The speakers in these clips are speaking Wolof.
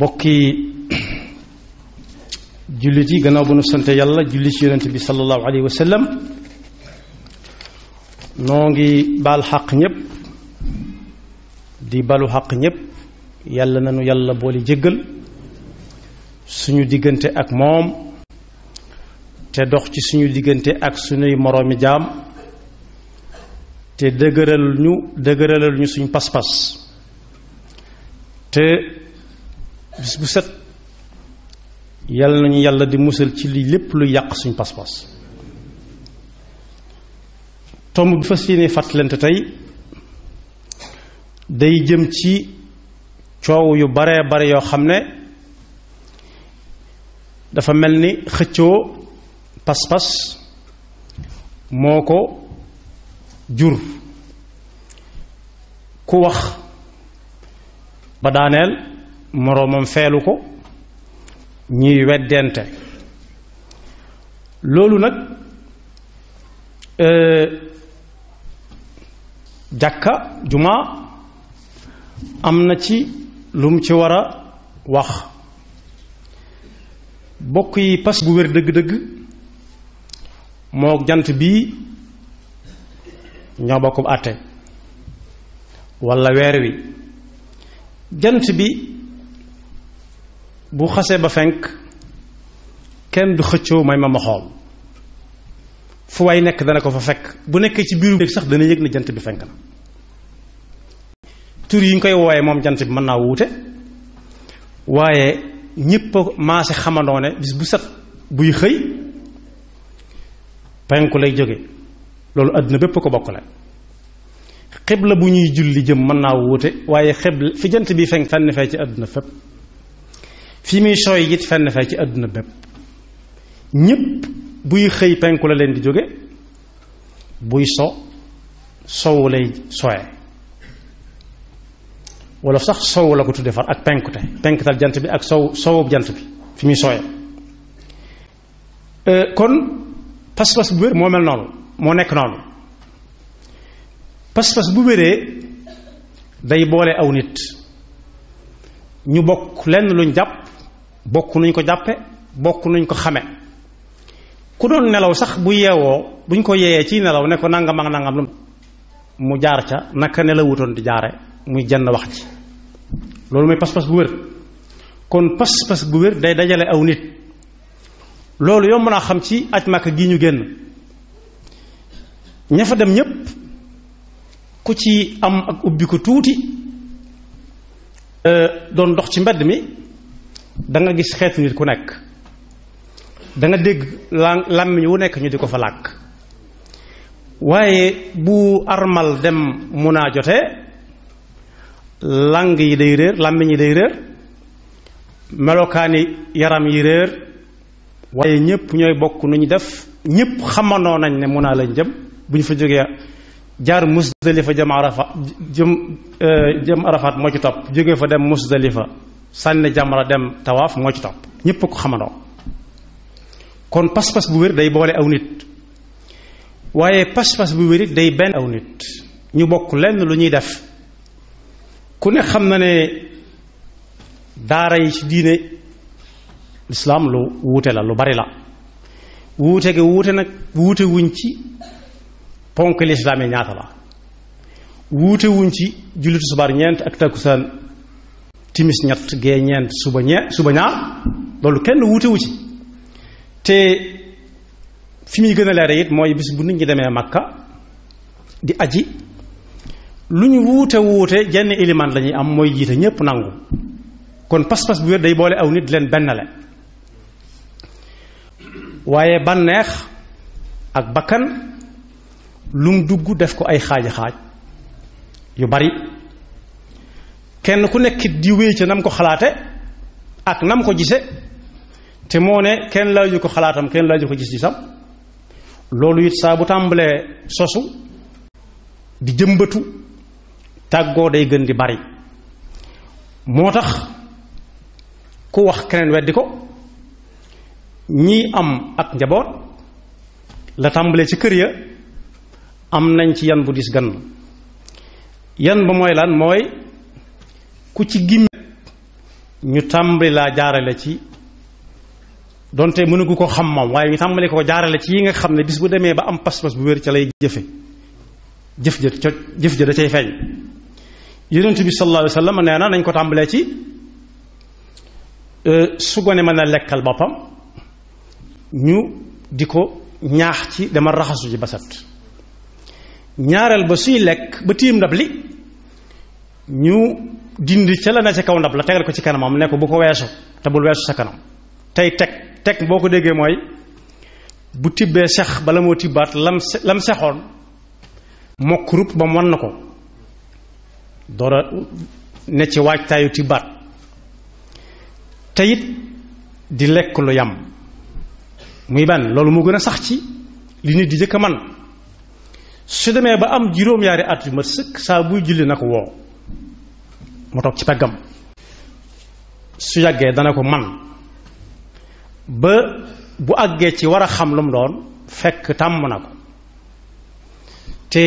bokki jullit yi gannaaw bu nu sante yàlla julli ci yonent bi sallallahu alayhi wa sallam noo ngi baal xaq ñépp di balu xaq ñépp yàlla nanu yàlla boole jéggal suñu diggante ak moom te dox ci suñu diggante ak suñuy moroomi jaam te dëgëralal ñu suñu pas-pas te bis bu set yàlla nañu yàlla di musal ci lii lépp luy yàq suñu pas-pas tomb bi fas yéene fàttalante tey day jëm ci coow yu bare bare yoo xam ne dafa mel ni xëccoo pas-pas moo ko jur ku wax ba daaneel moroomam feelu ko ñuy weddente loolu nag jàkka jumaa am na ci lu mu ci war a wax bokk yi pas bu wér dëgg-dëgg moo jant bii ñoo bokkub àtte walla weer wi jant bi bu xasee ba fenk kenn du xëccoo may ma xool fu waay nekk dana ko fa fekk bu nekkee ci biiru néeg sax dana yëg na jant bi fenk na tur yi ñu koy wooyee moom jant bi mën naa wuute waaye ñépp a maase xamandoo ne bis bu set buy xëy penku lay jóge loolu àdduna bépp ko bokkule xibla bu ñuy julli jëm mën naa wuute waaye xibla fi jant bi fenk fenn fee ci àdduna fépp fi muy sooy it fenn fee ci àdduna bépp ñépp buy xëy penku la leen di jóge buy sowu lay soye wala sax sowu la ko tudde far ak penkute penkutal jant bi ak sowub jant bi fi muy sooye kon pas-pas bu wér moo mel noonu moo nekk noonu pas-pas bu wéree day boole aw nit ñu bokk lenn luñ jàpp bokk nuñ ko jàppe bokk nuñ ko xame ku doon nelaw sax bu yeewoo buñ ko yeeyee ci nelaw ne ko nangam ak nangam lu mu jaar ca naka nelawutoon di jaare muy jenn wax ji loolu mooy pas-pas bu wér kon pas-pas bu wér day dajale aw nit loolu yomb naa xam ci aj Makka gi ñu génn ña fa dem ñépp ku ci am ak ubbi ko tuuti doon dox ci mbedd mi da nga gis xeetu nit ku nekk da nga dégg làmmiñ wu nekk ñu di ko fa làkk waaye bu armal dem munaa jotee lang yi day réer làmmiñ yi day réer melokaani yaram yi réer waaye ñépp ñooy bokk nu ñu def ñépp xamandoo nañ ne munaa lañ jëm bu ñu fa jógee jaar Musdalifa jëm Arafat moo ci topp jóge fa dem Musdalifa sànni jamra dem tawaaf moo ci topp ñépp ko xamandoo kon pas-pas bu wér day boole aw nit waaye pas-pas bu wér it day benn aw nit ñu bokk lenn lu ñuy def ku ne xam na ne daara yi ci diine lislaam lu wuute la lu bari la wuute gi wuute nag wuute wuñ ci ponk lislaam yi ñaata la wuute wuñ ci jullitu subaar ñeent ak takkusaan timis ñett gee ñeent suba ñaar loolu kenn wuute wu ci te fi muy gën a leere it mooy bis bu nit ñi demee Makka di aji lu ñu wuute jenn ilimaan lañuy am mooy jiite ñépp nangu kon pas-pas bu wér day boole aw nit leen benn le waaye bànneex ak bakkan lu mu dugg def ko ay xaaj yu bari kenn ku nekk di wéy ca nam ko xalaate ak nam ko gise te moo ne kenn laaju ko xalaatam kenn laaju ko gis-gisam loolu it saa bu tàmbalee sosu di jëmbatu tàggoo day gën di bari moo tax ku wax keneen weddi ko ñii am ak njaboot la tàmbalee ci kër ya am nañ ci yan bu dis gan yan ba mooy lan mooy ku ci gimmi ñu tàmbali laa jaarale ci donte mënugu ko xam moom waaye ñu tàmbali ko jaarale ci yi nga xam ne bis bu demee ba am pas-pas bu wér ca lay jëfe jëf ja da cay feeñ. yonent bi sallallahu alayhi wa sallam nee na nañ ko tàmbalee ci su gone mën a lekkal boppam ñu di ko ñaax ci dama raxasu ji ba set. ñaareel ba suy lekk ba tiim ndab li ñu dindi ca la na ca kaw ndab la tegal ko ci kanamam ne ko bu ko weesu te bul weesu sa kanam tey teg boo ko déggee mooy bu tibbee sex bala moo tibbaat lam sexoon mokk rup ba mu wan na ko doora ne ci waajtaayu tibbaat te it di lekk lu yam muy benn loolu moo gën a sax ci li nit di jëkk a man su demee ba am juróom-ñaari at yu mat sëkk saa buy julli na ko woo mu toog ci peggam su yàggee dana ko man ba bu àggee ci war a xam lu mu doon fekk tàmm na ko te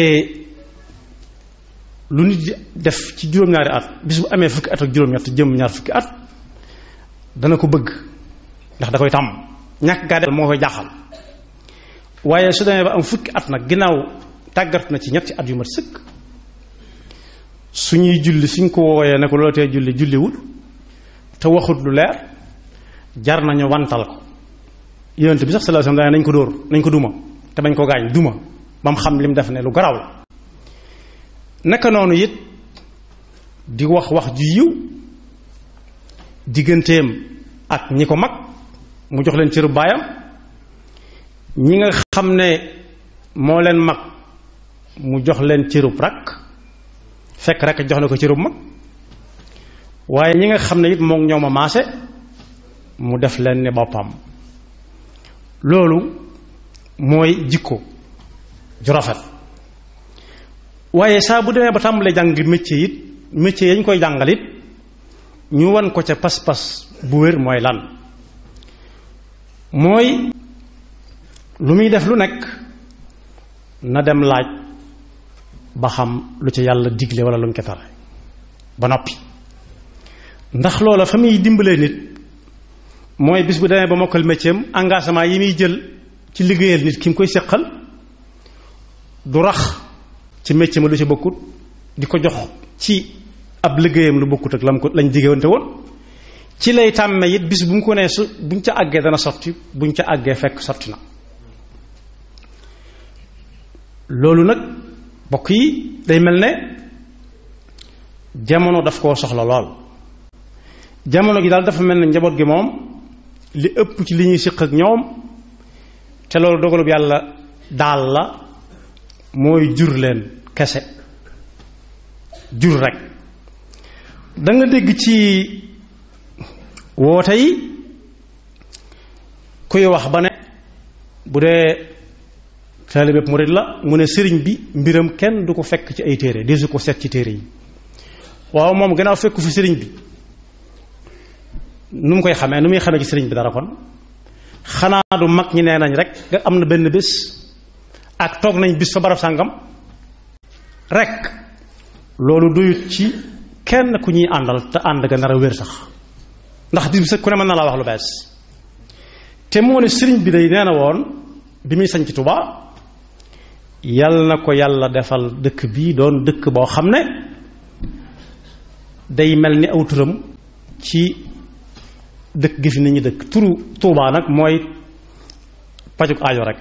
lu nit di def ci juróom-ñaari at bis bu amee fukki at ak juróom-ñett jëm ñaar fukki at dana ko bëgg ndax da koy tàmm ñàkk gaa def moo koy jaaxal waaye su demee ba am fukki at nag ginnaaw tàggat na ci ñetti at yu mat sëkk suñuy julli suñ ko wooyee ne ko loolu tee julli julliwul te waxut lu leer jar nañu wantal ko yonent bi sax sallallahu alayhi wasallam nañ ko dóor nañ ko duma te bañ ko gaañ duma ba mu xam lim def ne lu garaw la naka noonu it di wax ju yiw digganteem ak ñi ko mag mu jox leen cërub baayam ñi nga xam ne moo leen mag mu jox leen cërub rakk fekk rakk jox na ko cërub mag waaye ñi nga xam ne it moom ñoom a maase mu def leen ni boppam loolu mooy jikko ju rafet waaye saa bu demee ba tàmbalee jàng métier yañ koy jàngal it ñu wan ko ca pas-pas bu wér mooy lan mooy lu muy def lu nekk na dem laaj ba xam lu ci yàlla digle wala lu mu ko tere ba noppi ndax loola fa muy dimbalee nit mooy bis bu demee ba mokkal métier am engagement yi muy jël ci liggéeyal nit ki mu koy séqal du rax ci métier ma lu ci bokkut di ko jox ci ab liggéeyam lu bokkut ak lam ko lañ diggéewante woon ci lay tàmme it bis bu mu ko nee su buñ ca àggee dana sotti buñ ca àggee fekk sotti na loolu nag bokk yi day mel ne jamono daf koo soxla lool jamono gi daal dafa mel ne njaboot gi moom li ëpp ci li ñuy siq ak ñoom te loolu dogalub yàlla daal la mooy jur leen kese jur rek da nga dégg ci woote yi kuy wax ba ne bu dee taalibe murid la mu ne sëriñ bi mbiram kenn du ko fekk ci ay téere desu ko seet ci téere yi waaw moom gannaaw fekku fi sëriñ bi nu mu koy xamee nu muy xamee ci sëriñ bi dara kon xanaa du mag ñi nee nañ rek nga am na benn bés ak toog nañ bis fa barab sàngam rek loolu doyut ci kenn ku ñuy àndal te ànd ga nar a wér sax ndax bis bi sax ku ne mën na laa wax lu bees te moo ne sëriñ bi day nee na woon bi muy sañ ci Tuubaa yàlla na ko yàlla defal dëkk bii doon dëkk boo xam ne day mel ni aw turam ci dëkk gi fi nit ñi dëkk turu Tuubaa nag mooy pajuk aajo rek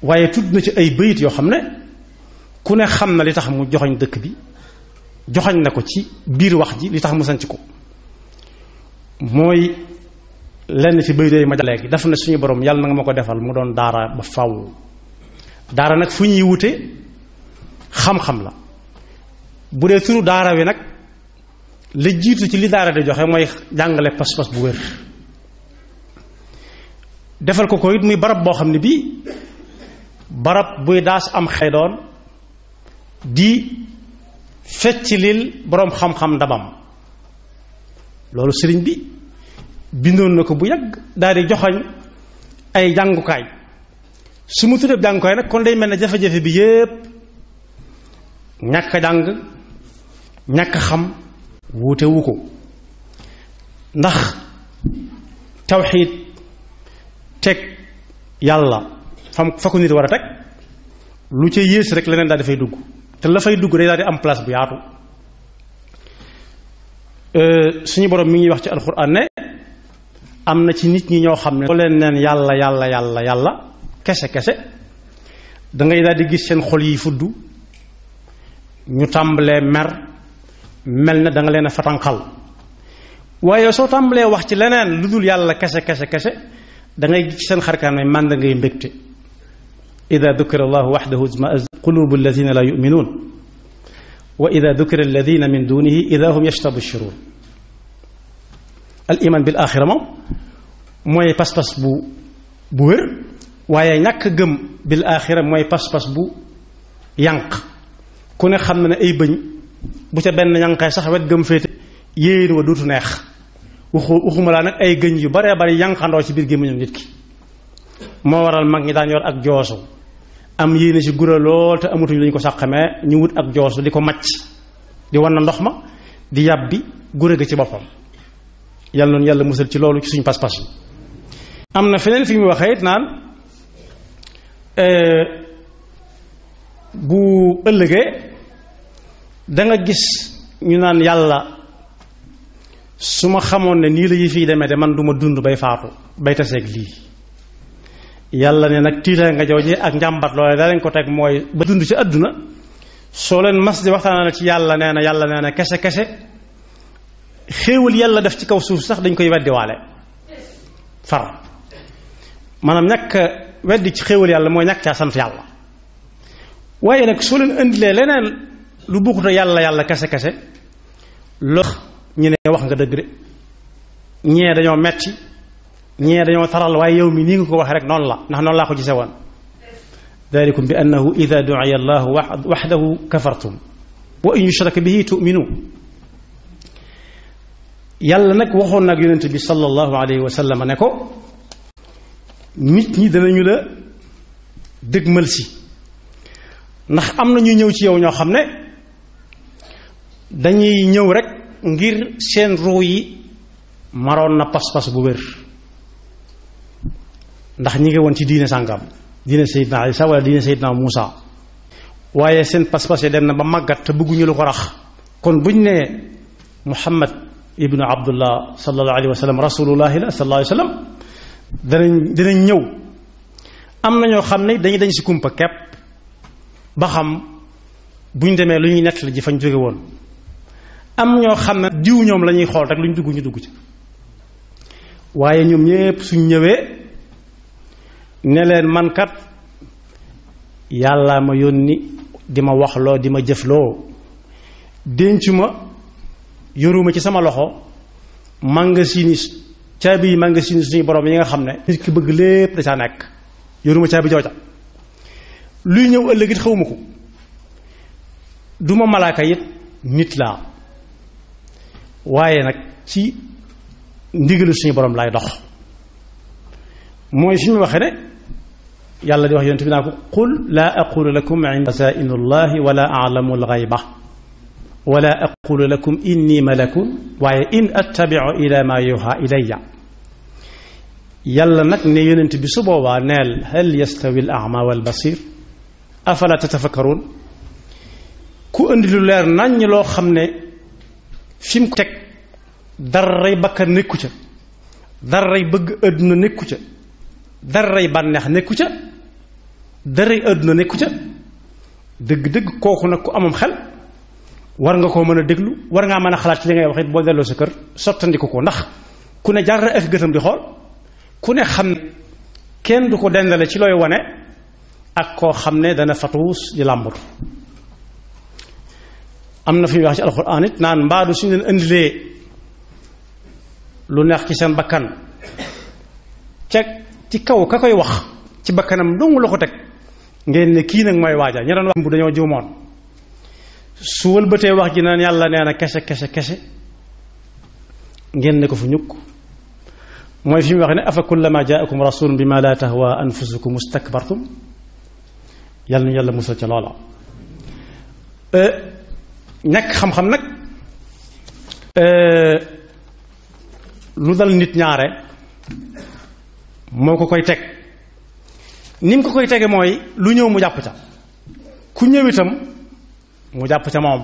waaye tudd na ci ay bayit yoo xam ne ku ne xam na li tax mu joxoñ dëkk bi joxoñ na ko ci biir wax ji li tax mu sanc ko mooy lenn ci bayit yooyu ma léegi daf na suñu borom yàlla na nga ma ko defal mu doon daara ba faw daara nag fu ñuy wute xam-xam la bu dee turu daara wi nag la jiitu ci li daara di joxe mooy jàngale pas-pas bu wér defal ko it muy barab boo xam ne bii barab buy daas am xëy doon di fecc lil boroom xam-xam ndabam loolu sëriñ bi bindoon na ko bu yàgg daal di joxoñ ay jàngukaay su mu tuddee jàngukaay nag kon day mel ne jafe-jafe bi yépp ñàkk a jàng ñàkk a xam wuute wu ko ndax tawxiid teg yàlla fa ko nit war a teg lu ca yées rek leneen daal dafay dugg te la fay dugg day daal di am place bu yaatu. suñu borom mi ngi wax ci alxuraan ne am na ci nit ñi ñoo xam ne soo leen neen yàlla yàlla yàlla yàlla kese kese da ngay daal di gis seen xol yi fudd ñu tàmbalee mer mel na da nga leen a fatanqal. waaye soo tàmbalee wax ci leneen lu dul yàlla kese kese kese da ngay gis seen xarkaan may mànd ngay mbégte. ida dukira allahu waxdahu izma'azzat qulubu alladina la yuminuun wa ida dukira alladina min dunihi ida hum yastabshiruun. al iman bil axira moom mooy pas-pas bu wér waaye ñàkk gëm bil axira mooy pas-pas bu yànq. ku ne xam na ne ay bëñ bu ca benn yànqee sax wet gëm féete yéen wa duutu neex waxuma laa nag ay gëñ yu baree bari yànqandoo ci biir gémmiñam nit ki. moo waral mag ñi daan yor ak joosu am yéene ci gura lool te amatuñu lañu ko sàqamee ñu wut ak joosu di ko macc di wan na ndox ma di yàbbi gura ga ci boppam. yàlla noonu yàlla musal ci loolu ci suñu pas-pas yi. am na feneen fi mu waxee it naan bu ëllëgee da nga gis ñu naan yàlla su ma xamoon ne nii la yi fiy demee de man du ma dund bay faatu bay taseeg lii. yàlla ne nag tiitaay nga jaww ji ak njàmbat loole da lañ ko teg mooy ba dund ci àdduna soo leen mas di waxtaanal ci yàlla nee na kese kese xéewal yàlla def ci kaw suuf sax dañ koy weddiwaale far maanaam ñàkk weddi ci xéewal yàlla mooy ñàkk caa sant yàlla. waaye nag soo leen indilee leneen lu bokkut yàlla kese kese lox ñu ne wax nga dëgg de ñee dañoo metti ñee dañoo taral waaye yow mi nii nga ko waxee rek noonu la ndax noonu laa ko gisee woon. dalikum bi annahu ida du'iya allahu waxdahu kafartum wa in yushraka bihi tu'minu. yàlla nag waxoon nag yonent bi sallallahu alayhi wa sallam ne ko nit ñi danañu la dëgmal si ndax am na ñu ñëw ci yow ñoo xam ne dañuy ñëw rek ngir seen ruu yi maroon na pas-pas bu wér ndax ñi ngi woon ci diine sàngam diine Seydina Isa wala diine Seydina Muusa waaye seen pas-pas yi dem na ba màggat te bëgguñu lu ko rax. kon buñ ne Muhammad ibnu Abdullah sallallahu alayhi wa sallam rasulullahi la sallallahu alayhi wa sallam danañ ñëw am na ñoo xam ne dañ si kumpa kepp ba xam buñ demee lu ñuy nettali ji fañ jóge woon. am ñoo xam ne diw ñoom la ñuy xool rek lu ñu dugg ci waaye ñoom ñépp suñ ñëwee ne leen man kat yàlla ma yónni di ma waxloo di ma jëfloo dencu ma yoruma ci sama loxo magasin caabi yi magasin suñu borom yi nga xam ne nit ki bëgg lépp da caa nekk yoruma caabi jooja luy ñëw ëllëg it xawma ko duma malaaka it nit laa waaye nag ci ndigalu suñu borom laay dox. mooy fi mu waxee ne yàlla di wax yonent bi naa ko qul laa aqulu lakum indi xazaa'inu llahi wala a'lamu al-ghayba wala aqulu lakum inni malakun waaye in attabi'u ila ma yuha ilayya. yàlla nag ne yonent bi su boobaa neel hal yastawi al-a'ma wal basir afala tatafakkarun. ku indi lu leer naññ loo xam ne fi mu ko teg daray bakkan nekku ca daray bëgg àdduna nekku ca daray bànneex nekku ca daray àdduna nekku ca dëgg-dëgg kooku nag ku amam xel war nga koo mën a déglu war ngaa mën a xalaat ci li ngay wax it boo delloo sa kër sottandiku ko ndax ku ne jar ak gëtam di xool ku ne xam ne kenn du ko dendale ci looy wane ak koo xam ne dana fatuus di làmbatu. am na fi wax ci alxuraan it naan mbaadu suñu leen indilee lu neex ci seen bakkan ca ci kaw ka koy wax ci bakkanam dong la ko teg ngeen ne kii nag mooy waaja ña doon wax bu dañoo juumoon su wëlbatee wax ji naan yàlla nee na kese kese kese ngeen ne ko fu ñukk. mooy fi mu wax ne afa kullama jaakum rasulun bima la tahwa anfusukum mustakbartum yàlla nu yàlla musal ca loola. ñàkk xam-xam nag lu dal nit ñaare moo ko koy teg ni mu ko koy tege mooy lu ñëw mu jàpp ca ku ñëw itam mu jàpp ca moom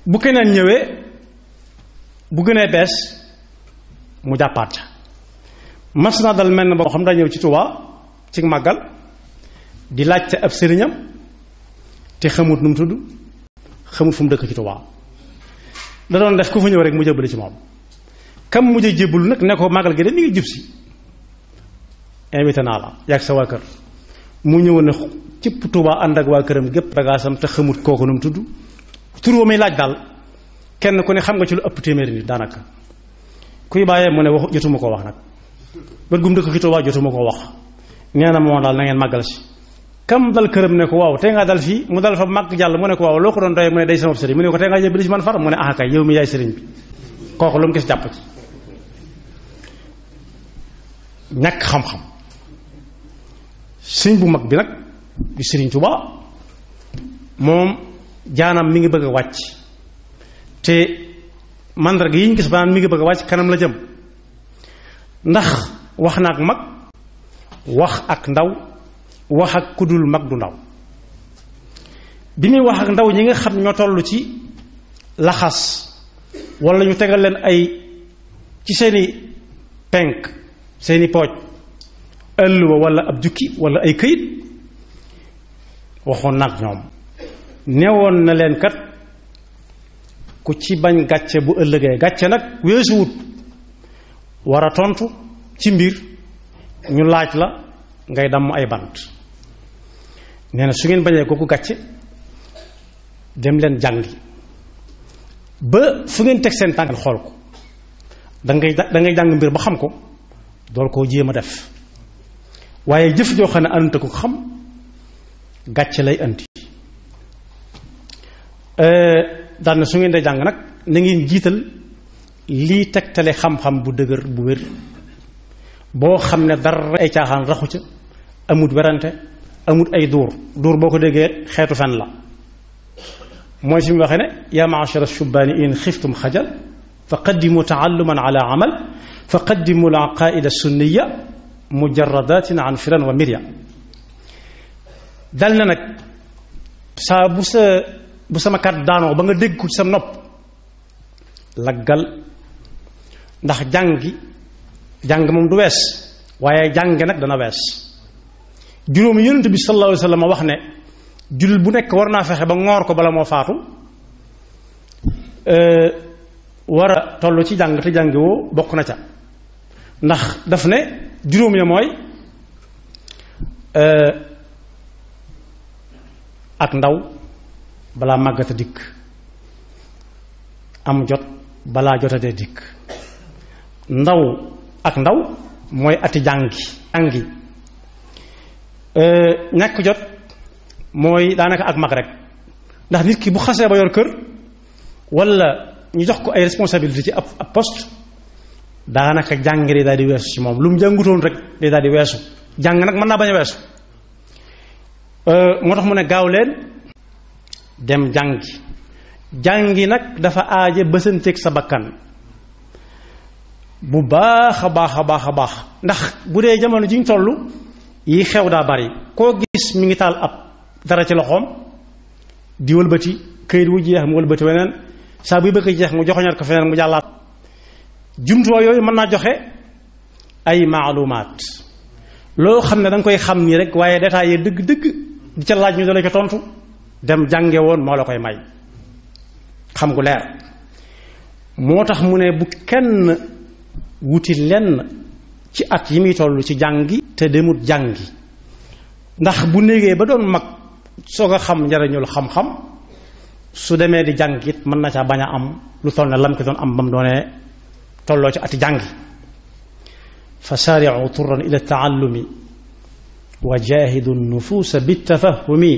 bu keneen ñëwee bu gënee bees mu jàppaat ca mas naa dal mel na boo xam daa ñëw ci Tuubaa ci màggal di laajte ab sëriñam te xamut nu mu tudd xamut fu mu dëkk ci Tuubaa da doon def ku fa ñëw rek mu jëbbali ci moom kam mujj a jébbalu nag ne ko màggal gi de mi ngi jub si invité naa la yàgg sa waa kër mu ñëw ne cëpp Tuubaa ànd ak waa këram gépp bagaasam te xamut kooku nu mu tudd tur wa muy laaj daal kenn ku ne xam nga ci lu ëpp téeméeri nit daanaka kuy bàyyee mu ne wax jotuma koo wax nag bët gum dëkk ci Tuubaa jotuma koo wax nee na moo daal na ngeen màggal si kam dal këram ne ko waaw tey ngaa dal fii mu dal fa màgg jàll mu ne ko waaw loo ko doon doyee mu ne day sama sëriñ mu ne ko tey ngaa jébali si man far mu ne ah kay yow mi yaay sëriñ bi kooku lu mu gis jàpp ci ñàkk xam-xam sëriñ bu mag bi nag di sëriñ Tuubaa moom jaanam mi ngi bëgg a wàcc te mandarga yi ñu gis ba naan mi ngi bëgg a wàcc kanam la jëm ndax wax na ak mag wax ak ndaw wax ak kudul mag du ndaw bi muy wax ak ndaw ñi nga xam ñoo toll ci laxas wala ñu tegal leen ay ci seeni penk seeni pooj ëlluwa wala ab jukki wala ay këyit waxoon nag ñoom newoon na leen kat ku ci bañ gàcce bu ëllëgee gàcce nag weesuwut war a tontu ci mbir ñu laaj la ngay damm ay bant nee na su ngeen bañee kooku gàcce dem leen jàngi ba fu ngeen teg seen tànk xool ko da ngay jàng mbir ba xam ko dool koo jéem a def waaye jëf joo xam ne anante ko xam gàcce lay andi daan na su ngeen dee jàng nag na ngeen jiital lii tegtale xam-xam bu dëgër bu wér boo xam ne dara ay caaxaan raxu ca amut werante amut ay duur boo ko déggee xeetu fen la mooy fi mu waxee ne yaa ma'ashara shubbaani in xiftum xajal fa qaddimu taalluman ala amal fa qaddimu al aqaida sunniya mujarradatin an firan wa mirya dal na nag saa bu sama kàddu daanoo ba nga dégg ko ci sa nopp laggal ndax jàng moom du wees waaye jànge nag dana wees juróomi yonent bi sallallahu alayhi wa sallam wax ne jullit bu nekk war naa fexe ba ngoor ko bala moo faatu war a toll ci jàng te jàngi woo bokk na ca ndax daf ne juróom ya mooy ak ndaw balaa màggata dikk am jot balaa jotatee dikk ak ndaw mooy ati jàngi ñàkk jot mooy daanaka ak mag rek ndax nit ki bu xasee ba yor kër walla ñu jox ko ay responsabilité ci ab poste daanaka jàng day daal di weesu ci moom lu mu jàngutoon rek day daal di weesu jàng nag mën naa bañ a weesu moo tax mu ne gaaw leen dem jàngi nag dafa aaje bësanteeg sa bakkan bu baax a baax ndax bu dee jamono ji ñu toll yi xew daa bari koo gis mi ngi taal ab dara ci loxoom di wëlbati këyit wu jeex mu wëlbati weneen saa buy bëgg a jeex mu joxoñaat ko feneen mu jàllaat jumtuwaay yooyu mën naa joxe ay maalumaat loo xam ne da nga koy xam nii rek waaye détaillé dëgg-dëgg di ca laaj ñu dala ko tontu dem jànge woon moo la koy may xam gu leer moo tax mu ne bu kenn wuti lenn ci at yi muy toll ci jàngi te demut jàngi ndax bu négee ba doon mag soog a xam njariñul xam-xam su demee di jàng it mën na caa bañ a am lu toll ne lam ko doon am ba mu doonee tolloo ci ati jàngi fa saari'u turran ila taallumi wa jaahidu nufuusa bitafahumi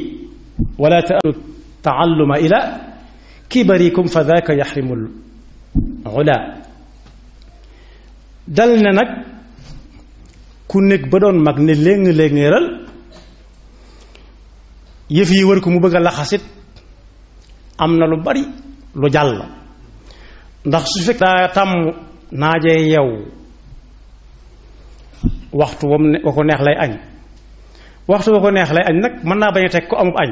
wala ta'alu taalluma ila kibarikum fa daaka yaxrimul ula dal ne nag ku nekk ba doon mag ne léng-léngéeral yëf yi wër ko mu bëgg a laxasit am na lu bari lu jàll ndax su fekk daa tàmm naajee yow waxtu wa ko neex lay añ waxtu wa ko neex lay añ nag mën naa bañ a teg ko amub añ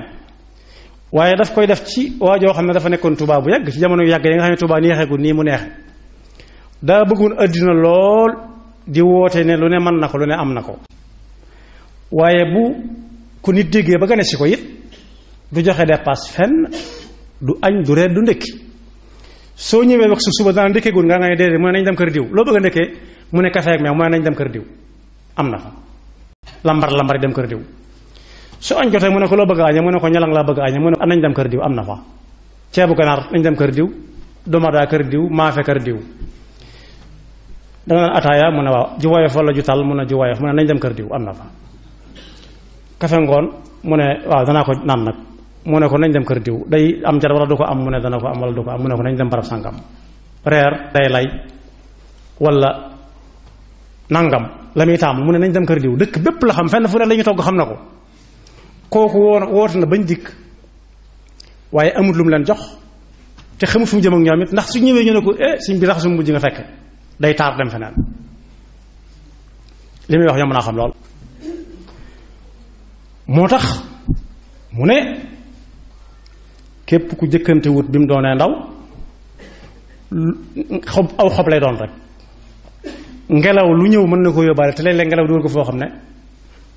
waaye daf koy def ci waajoo xam ne dafa nekkoon Tuubaa bu yàgg ci jamono yu yàgg yi nga xam ne Tuubaa neexeegul nii mu neexe daa bëggoon àddina lool di woote ne lu ne mën na ko lu ne am na ko waaye bu ku nit déggee ba gane si ko it du joxe dépasse fenn du añ du reer du ndékki soo ñëwee wax suba dana ndékkeegul nga ne déedéet mu ne nañ dem kër diw loo bëgg a ndékkee mu ne café ak meew mu ne nañ dem kër diw am na fa lambar dem kër diw su añ jotee mu ne ko loo bëgg a añe mu ne ko ñalang laa bëgg a añe mu ne nañ dem kër diw am na fa ceebu ganaar nañ dem kër diw domadaa kër diw maafe kër diw danga naan ataaya mu ne waaw ju woyof wala ju tal mu ne ju woyof mu ne nañ dem kër diw am na fa kafe ngoon mu ne waaw danaa ko naan nag mu ne ko nañ dem kër diw day am jar wala du ko am mu ne dana ko am wala du ko am mu ne ko nañ dem barab sàngam reer day lay wala nangam la muy taam mu ne nañ dem kër diw dëkk bépp la xam fenn fu ne la ñu togg xam na ko kooku woote na bañ dikk waaye amut lu mu leen jox te xamut fu mu jëm ak ñoom it ndax su ñëwee ñu ne ko suñ bi rax su mujj nga fekk day taar dem feneen li muy wax ñoom mën naa xam lool moo tax mu ne képp ku jëkkante wut bi mu doonee ndaw aw xob lay doon rek ngelaw lu ñëw mën na ko yóbbaale te léeg-léeg ngelaw dugal ko foo xam ne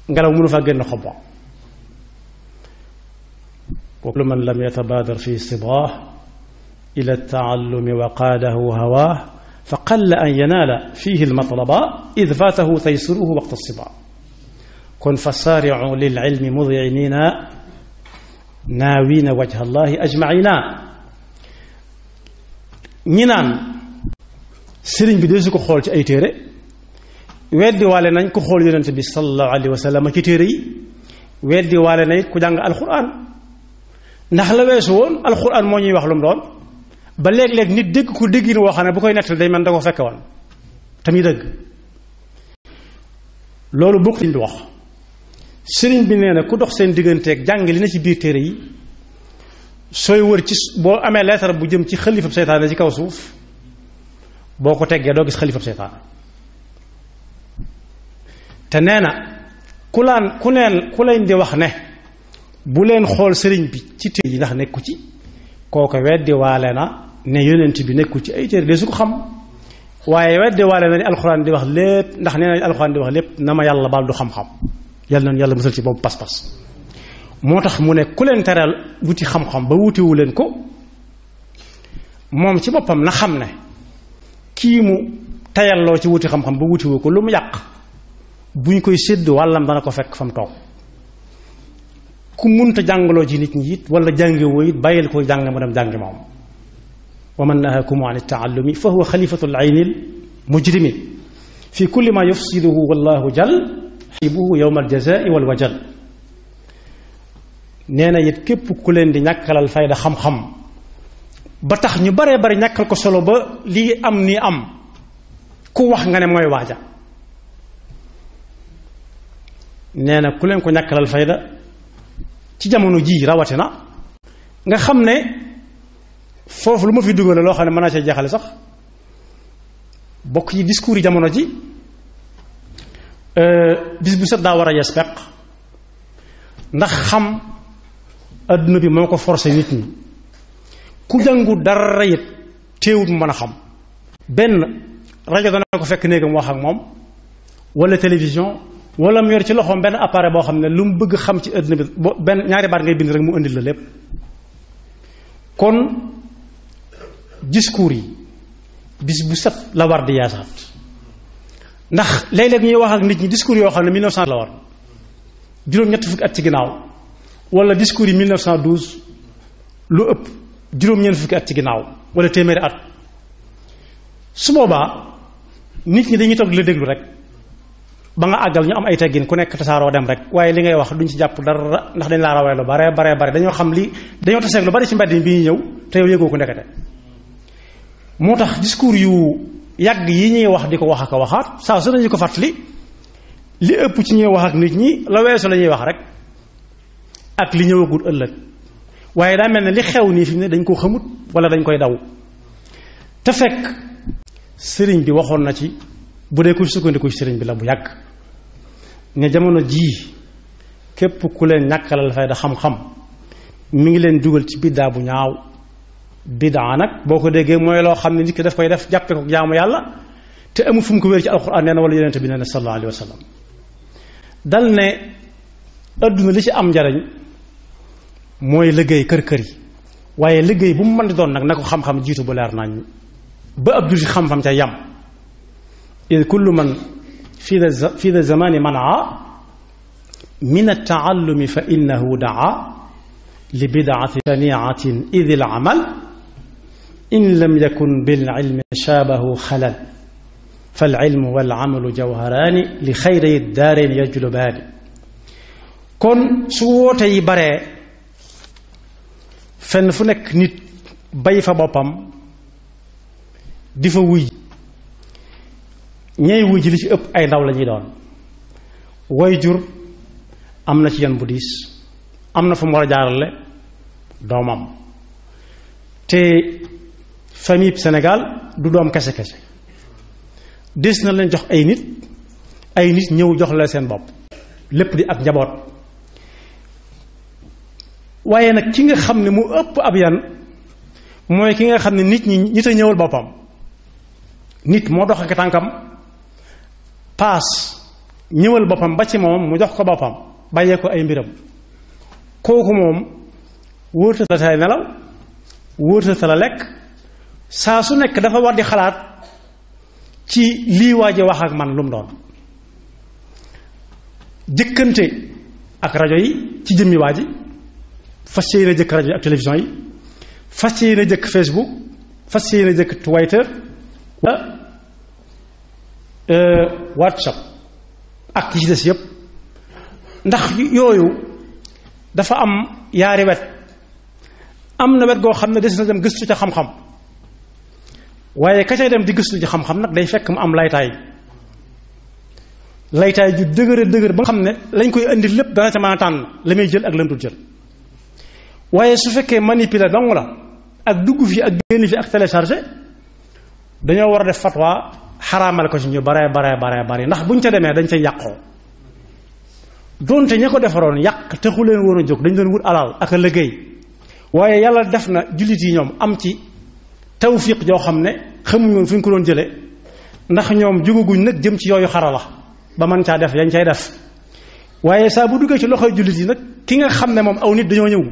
ngelaw mënu faa génn xob ba kullu man lam yatabaadar fi sibaah ila taallumi wa qaadahu hawaah fa qalla an yanaala fihi almatlaba id faatahu taysiruhu waqta sibaa kon fa saaricu lil ilmi mudcinina naawiina wajha allahi ajmaciina ñi naan sëriñ bi dee su ko xool ci ay téere weddi waale nañ ko xool yonent bi sallallahu alayhi wa sallam ci téere yi weddi waale na it ku jàng alquran ndax la weesu woon alquran moo ñuy wax lu mu doon ba léeg-léeg nit dégg ko déggin woo xam ne bu koy nettali day mel da ko fekke woon tamit dëgg loolu bokk liñ di wax sëriñ bi nee na ku dox seen digganteeg jàng li na ci biir téere yi sooy wër ci boo amee leetar bu jëm ci xalifab seytaane ci kaw suuf boo ko teggee doo gis xalifab seytaane te nee na ku leen di wax ne bu leen xool sëriñ bi ci téere yi ndax nekku ci kooku weddi waale na ne yonent bi nekku ci ay téere de su ko xam waaye weddi waale na ni alxuraan di wax lépp ndax nee nañ alxuraan di wax lépp na ma yàlla baal du xam-xam yàlla noonu yàlla musal ci boobu pas-pas moo tax mu ne ku leen teral wuti xam-xam ba wutiwu leen ko moom ci boppam na xam ne kii mu tayalloo ci wuti xam-xam ba wutiwu ko lu mu yàq buñ koy sédd wàllam dana ko fekk fa mu toog ku munta jàngaloo ci nit ñi it wala jàngewoo it bàyyil ko jàng mu dem jàngi moom wa man nahakum an taallumi fa huwa xalifatu l ayni l mujrimi fi kulli ma yufsiduhu wallahu jal xibuhu yowma aljazai walwajal nee na it képp ku leen di ñàkkalal fayda xam-xam ba tax ñu baree bari ñàkkal ko solo ba lii am nii am ku wax nga ne mooy waaja nee na ku leen ko ñàkkalal fayda ci jamono jii rawatina nga xam ne foofu lu ma fi dugale loo xam ne mën naa cee jeexale sax bokk yi discours yi jamono ji bis bu set daa war a yees peq ndax xam adduna bi moo ko forcé nit ñi ku jàngu dara it teewut mu mën a xam benn rajo dana ko fekk néegam wax ak moom wala télévision wala mu yor ci loxoom benn appareil boo xam ne lu mu bëgg xam ci adduna bi benn ñaari baat ngay bind rek mu indil la lépp kon discours yi bis bu set la war di yaasaat ndax léeg-léeg ñuy wax ak nit ñi discours yoo xam ne 1900 la war juróom-ñett fukki at ci ginnaaw wala discours yi 1912 lu ëpp juróom-ñeent fukki at ci ginnaaw wala téeméeri at su boobaa nit ñi dañuy toog di la déglu rek ba nga àggal ñu am ay teggin ku nekk tasaaroo dem rek waaye li ngay wax duñ ci jàpp dara ndax dañ laa rawee lu bare dañoo xam li dañoo taseeg lu bari ci mbedd mi bi ñuy ñëw te yow yëgoo ko ndekete moo tax discours yu yàgg yi ñuy wax di ko wax ak a waxaat saa su nañu ko fàttali li ëpp ci ñuy wax ak nit ñi la weesu la ñuy wax rek ak li ñëwagul ëllëg waaye daa mel ne li xew nii fi mu ne dañ ko xamut wala dañ koy daw te fekk sëriñ bi waxoon na ci bu dee ku sukkandiku ci sëriñ bi la bu yàgg ne jamono jii képp ku leen ñàkkalal fayda xam-xam mi ngi leen dugal ci biddaa bu ñaaw. biddaa nag boo ko déggee mooy loo xam ne nit ki daf koy def jàppe ko jaamu yàlla te amul fu mu ko wér ci alxuraan nee na wala yonent bi nee na sallallahu alayhi wa sallam dal ne adduna li ci am njariñ mooy liggéey kër yi waaye liggéey bu mu mën di doon nag na ko xam-xam jiitu bu leer nañ ba ab jullit xam-xam ca yam id kullu man fi da zamani manaa min altaallumi fa innahu daa li bidaati shaniatin id il amal in lam yakun bil ilmi shaabahu xalal fal ilmu wal amalu jawharaani li xayri daareen yajlubaani kon su woote yi baree fenn fu nekk nit bay fa boppam di fa wuy ñey wuy ji li ci ëpp ay ndaw la ñuy doon way jur am na ci yan bu diis am na fu mu war a jaarale doomam te famille Sénégal du doom kese des na leen jox ay nit ñëw jox la seen bopp lépp di ak njaboot waaye nag ki nga xam ne mu ëpp ab yan mooy ki nga xam ne nit a ñëwal boppam nit moo dox ak tànkam paas ñëwal boppam ba ci moom mu jox ko boppam bàyyee ko ay mbiram kooku moom wóorta la tay nelaw wóorta la lekk saa su nekk dafa war di xalaat ci lii waaje wax ak man lu mu doon jëkkante ak rajo yi ci jëmmi waa ji fas yéene jëkk rajo yi ak télévision yi fas yéene jëkk Facebook fas yéene jëkk Twitter WhatsApp ak yi ci des yépp ndax yooyu dafa am yaari wet am na wet goo xam ne des na dem gëstu ca xam-xam waaye ka cay dem di gëstu ci xam-xam nag day fekk mu am laytaay ju dëgër ba nga xam ne lañ koy indi lépp dana ca mën a tànn la muy jël ak lam dul jël waaye su fekkee manipuler dong la ak dugg fi ak génn fi ak téléchargé dañoo war a def fatwa xaraamal ko ci ñu bare ndax buñ ca demee dañ cay yàqoo doonte ña ko defaroon yàq taxu leen woon a jóg dañ doon wut alal ak a liggéey waaye yàlla def na jullit yi ñoom am ci tawfiq joo xam ne xamuñ woon fu ñu ko doon jële ndax ñoom jugaguñ nag jëm ci yooyu xarala ba mën caa def yañ cay def waaye saa bu duggee ci loxoy jullit yi nag ki nga xam ne moom aw nit dañoo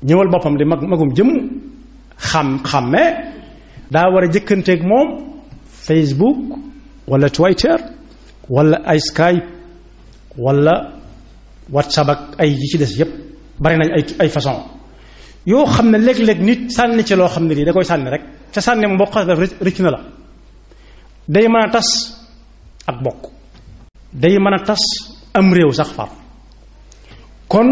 ñëwal boppam di magum jëm xàmmee daa war a jëkkanteeg moom Facebook wala Twitter wala ay Skype wala WhatsApp ak ay yi ci des yépp bari nañ ay façon yoo xam ne léeg-léeg nit sànni ci loo xam ne lii da koy sànni rek ca sànni moom boo ko xas def rëcc na la day mën a tas ak bokk day mën a tas am réew sax far kon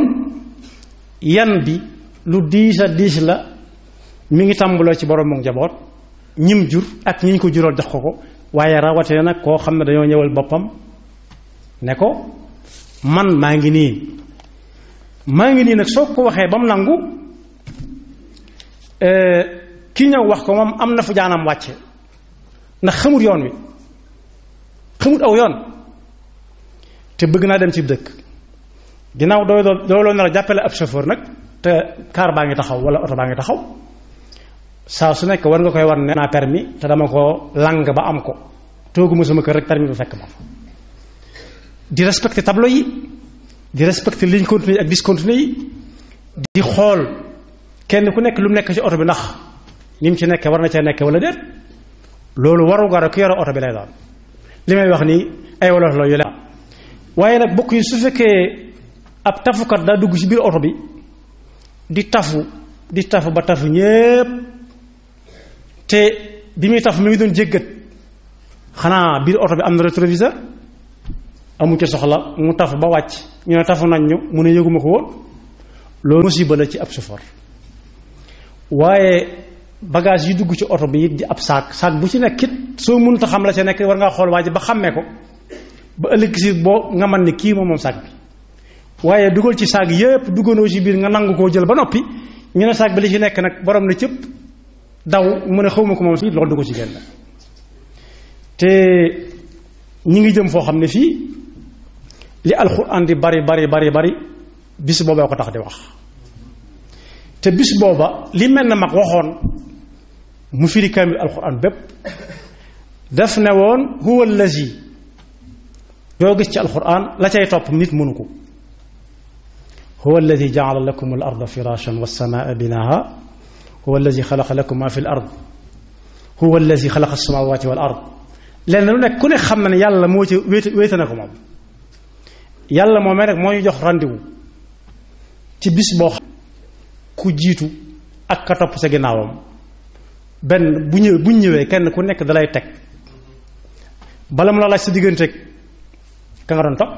yan bi lu diis a diis la mi ngi tàmbaloo ci borom mu njaboot ñim jur ak ñi ñu ko jural jox ko waaye rawatee nag koo xam ne dañoo ñëwal boppam ne ko man maa ngi nii nag soo ko waxee ba mu nangu ki ñëw wax ko moom am na fu jaanam wàcce ndax xamut yoon wi xamut aw yoon te bëgg naa dem ci dëkk ginnaaw dooloo nar a jàppale ab chauffeur nag te kaar baa ngi taxaw wala oto baa ngi taxaw saa su nekk war nga koy war ne naa permis te dama ko lang ba am ko tooguma sama kër rek permis ba fekk ma fa di respecter tableau yi di respecter ligne continue ak discontinue yi di xool kenn ku nekk lu mu nekk ci oto bi ndax ni mu ci nekkee war na cee nekkee wala déet loolu waru gara ku yore oto bi lay doon li may wax nii ay wolof la yu la waaye nag bokk yi su fekkee ab tafukat daa dugg ci biir oto bi di tafu ba tafu ñépp te bi muy tafu mi ngi doon jéggat xanaa biir oto bi am na rétroviseur amu ci soxla mu tafu ba wàcc ñu ne tafu nañ ñu mu ne yëguma ko woon loolu musiba la ci ab chauffeur waaye bagage yi dugg ci oto bi it di ab saak bu ci nekk it soo mënut a xam la ca nekk war ngaa xool waa ji ba xàmmee ko ba ëllëg si boo nga mën ni kii moom saak bi waaye dugal ci saak yépp dugganoo ci biir nga nangu koo jël ba noppi ñu ne saak bi li ci nekk nag borom na cëpp daw mu ne xawma ko moom fii loolu du ko ci génn te ñi ngi jëm foo xam ne fii li alxuraan di bari bari bari bari bis booba ko tax di wax te bis booba li mel na mag waxoon mu firi kaamil alxuraan bépp daf ne woon huwa allazi yoo gis ci alxuraan la cay topp nit mënu ko huwa allazi jaala lakum al arda firashan wassamaa binaaha huwa allazi xalaqa lakum ma fi l ard huwa allazi xalaqa alsamawati wal ard lenn lu nekk ku ne xam na ne yàlla moo ci wéete na ko moom yàlla moomee rek moo ñu jox rendez-vous ci bis boo xam ku jiitu ak ka topp sa ginnaawam benn bu ñëwee kenn ku nekk dalay teg bala mu la laaj sa digganteeg ka nga doon topp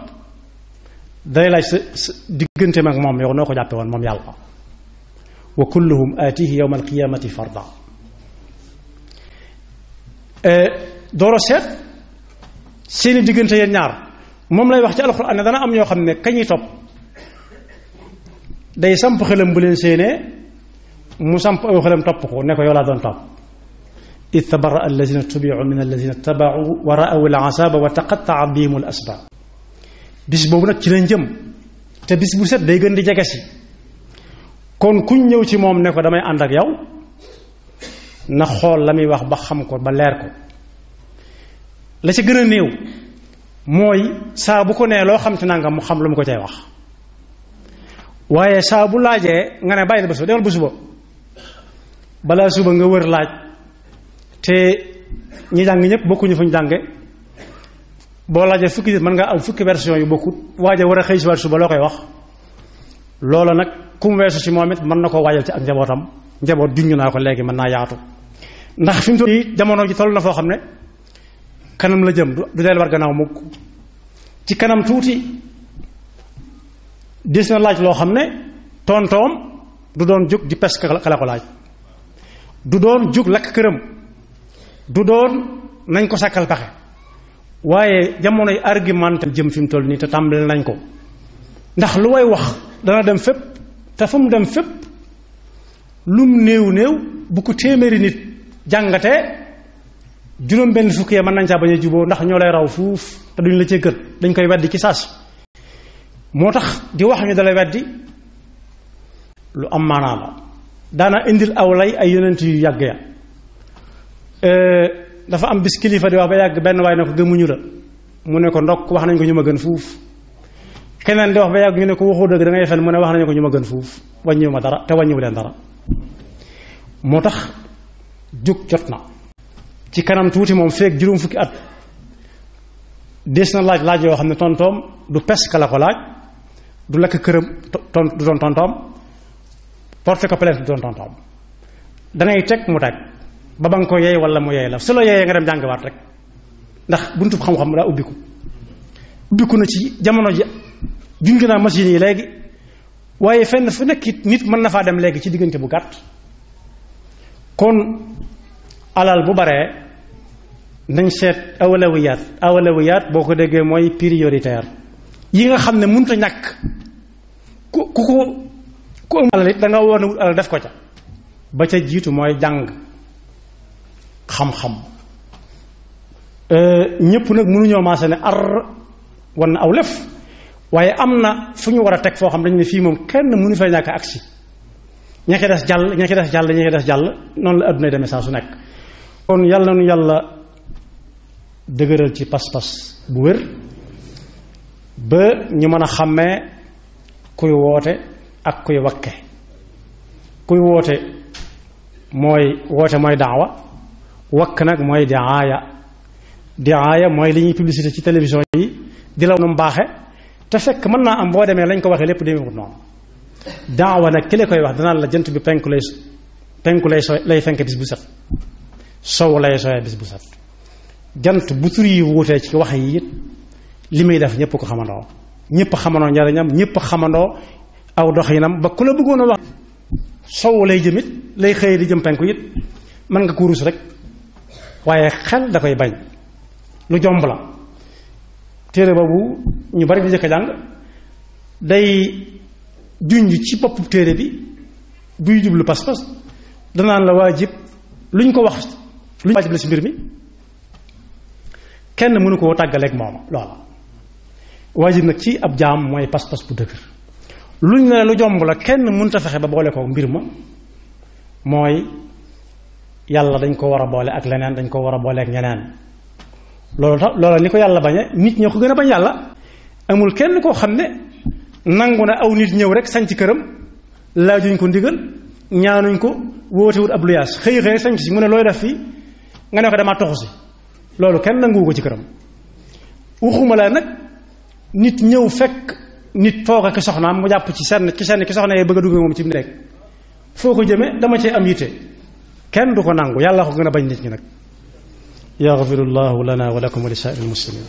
dalay laaj sa digganteem ak moom yow noo ko jàppe woon moom yàlla wa kulluhum aatihi yawma alqiyamati farda dooro seet seeni diggante yéen ñaar moom lay wax ci alxuraan ne dana am ñoo xam ne kañuy topp day samp xelam bu leen séenee mu samp aw xelam topp ko ne ko yow laa doon topp id tabarra allazina tubiu min allazina tabaau wa raaw al asaba wa taqattaa bihim al asbab bis boobu nag ci lañ jëm te bis bu set day gën di jege si kon kuñ ñëw ci moom ne ko damay ànd ak yow na xool la muy wax ba xam ko ba leer ko la ci gën a néew mooy saa bu ko nee loo xam te nangam mu xam lu mu ko cay wax waaye saa bu laajee nga ne bàyyi ba suba demal ba suba balaa suba nga wër laaj te ñi jàng ñëpp bokkuñu fu ñu jànge boo laajee fukki nit mën nga am fukki version yu bokkut waaje war a xëy si waat suba loo koy wax loola nag ku mu weesu ci moom it mën na koo waajal ci ak njabootam njaboot junñu naa ko léegi mën naa yaatu ndax fi mu toll nii jamono ji toll na foo xam ne kanam la jëm du deel war gannaaw mukk ci kanam tuuti des na laaj loo xam ne tontoom du doon jóg di pes kala ko laaj du doon jóg lakk këram du doon nañ ko sàkkal pexe waaye jamonoy argument jëm fi mu toll nii te tàmbali nañ ko ndax lu way wax dana dem fépp te fu mu dem fépp lum néew néew bu ko téeméeri nit jàngatee juróom benn fukki ya mën nañ saa bañ a juboo ndax ñoo lay raw fuuf te duñ la cee gën dañ koy weddi ci saasi moo tax di wax ñu dalay weddi lu am maanaa la daana indil aw lay ay yonent yu yàgg ya dafa am bis kilifa di wax ba yàgg benn waaye ne ko gëmuñu la mu ne ko ndokk wax nañ ko ñu ma gën fuuf keneen di wax ba yàgg ñu ne ko waxoo dëgg da ngay fen mu ne wax nañu ko ñu ma gën fuuf wàññiwu ma dara te wàññiwu leen dara moo tax jóg jot na ci kanam tuuti moom feek juróom fukki at des na laaj yoo xam ne tontoom du peska la ko laaj du lakk këram du doon tontoom porte ko plainte du doon tontoom dangay teg mu teg ba ba nga ko yeey wala mu yeey la su la yeeyee nga dem jàngiwaat rek ndax buntu xam-xam daa ubbiku na ci jamono ji junj naa machine yi léegi waaye fenn fu nekk it nit mën na faa dem léegi ci diggante bu gàtt kon alal bu baree nañ seet awalawiyaat boo ko déggee mooy prioritaire yi nga xam ne mënut a ñàkk ku am alal it da nga war na wut alal def ko ca ba ca jiitu mooy jàng xam-xam ñëpp nag mënuñoo maase ne ar wan na aw lëf waaye am na fu ñu war a teg foo xam dañu ne fii moom kenn mënu fay ñàkk agsi ña ci des jàll ña ci des jàll ña ci des jàll noonu la adduna demee saa su nekk kon yàlla nu yàlla dëgëral ci pas-pas bu wér ba ñu mën a xàmmee kuy woote ak kuy wakke kuy woote mooy daawa wakk nag mooy diaaya mooy li ñuy publicité ci télévision yi di la nu mu baaxe te fekk mën naa am boo demee lañ ko waxee lépp demewut noonu daawa nag ki la koy wax danaa la jant bi penku lay fenk bis bu set sow lay sooyee bis bu set jant bu tur yi wuutee ci wax yi it li muy def ñëpp ko xamandoo ñëpp xamandoo njariñam ñëpp xamandoo aw doxinam ba ku la bëggoon a wax sow lay jëm it lay xëyee di jëm penku it mën nga ko rus rek waaye xel da koy bañ lu jomb la téere boobu ñu bari di jëkk a jàng day junj ci boppu téere bi buy jublu pas-pas danaan la waajib luñ ko wax luñ waajib la ci mbir mi kenn mënu koo tàggaleeg moom loola waajib nag ci ab jaam mooy pas-pas bu dëgër luñ ne lu jomb la kenn mënut a fexe ba boole ko mbir ma mooy yàlla dañ ko war a boole ak leneen dañ ko war a boole ak ñeneen loola ni ko yàlla bañe nit ñoo ko gën a bañ yàlla amul kenn koo xam ne nangu na aw nit ñëw rek sañ ci këram laajuñ ko ndigal ñaanuñ ko wóotewut ab luyaas xëy sañ ci mu ne looy def fii nga ne ko dama toxu si loolu kenn nanguwu ko ci këram waxuma la nag nit ñëw fekk nit toog ak soxnaam mu jàpp ci senn ki soxna yee bëgg a dugg moom ci nekk foo ko jëme dama cee am yitte kenn du ko nangu yàlla ko gën a bañ nit ñi nag yaxfirullahu lana wa lakum wa li saa'iril muslimin